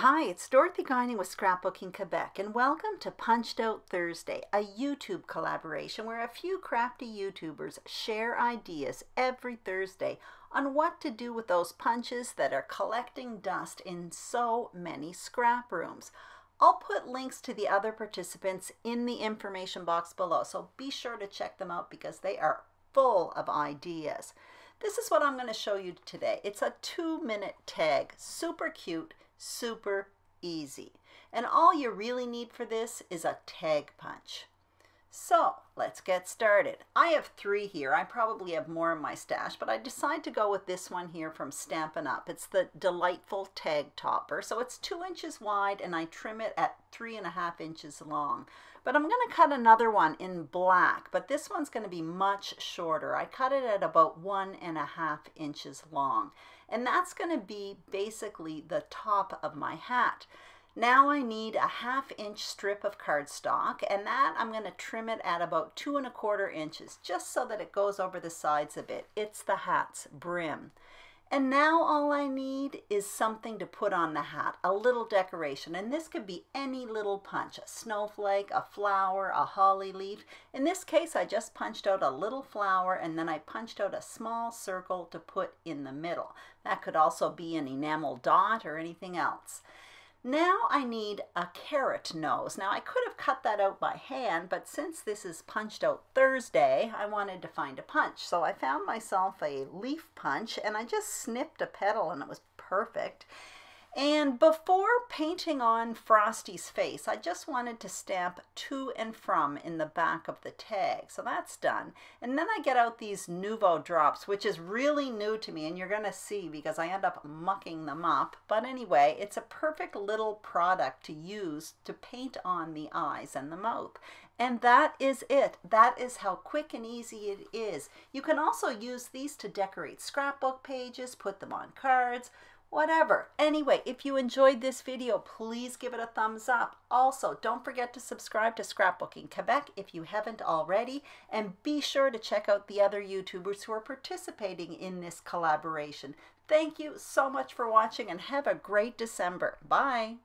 Hi, it's Dorothy Guining with Scrapbooking Quebec, and welcome to Punched Out Thursday, a YouTube collaboration where a few crafty YouTubers share ideas every Thursday on what to do with those punches that are collecting dust in so many scrap rooms. I'll put links to the other participants in the information box below, so be sure to check them out because they are full of ideas. This is what I'm going to show you today. It's a 2-minute tag, super cute, super easy. And all you really need for this is a tag punch. So let's get started. I have 3 here. I probably have more in my stash, but I decided to go with this one here from Stampin' Up. It's the Delightful Tag Topper. So it's 2 inches wide and I trim it at 3.5 inches long. But I'm going to cut another one in black, but this one's going to be much shorter. I cut it at about 1.5 inches long. And that's going to be basically the top of my hat. Now I need a 1/2 inch strip of cardstock, and that I'm going to trim it at about 2.25 inches, just so that it goes over the sides of it. It's the hat's brim. And now all I need is something to put on the hat, a little decoration. And this could be any little punch, a snowflake, a flower, a holly leaf. In this case, I just punched out a little flower and then I punched out a small circle to put in the middle. That could also be an enamel dot or anything else. Now I need a carrot nose. Now I could have cut that out by hand, but since this is Punched Out Thursday, I wanted to find a punch. So I found myself a leaf punch and I just snipped a petal and it was perfect. And before painting on Frosty's face, I just wanted to stamp to and from in the back of the tag. So that's done. And then I get out these Nouveau drops, which is really new to me, and you're going to see because I end up mucking them up. But anyway, it's a perfect little product to use to paint on the eyes and the mouth. And that is it. That is how quick and easy it is. You can also use these to decorate scrapbook pages, put them on cards, whatever. Anyway, if you enjoyed this video, please give it a thumbs up. Also, don't forget to subscribe to Scrapbooking Quebec if you haven't already, and be sure to check out the other YouTubers who are participating in this collaboration. Thank you so much for watching and have a great December. Bye.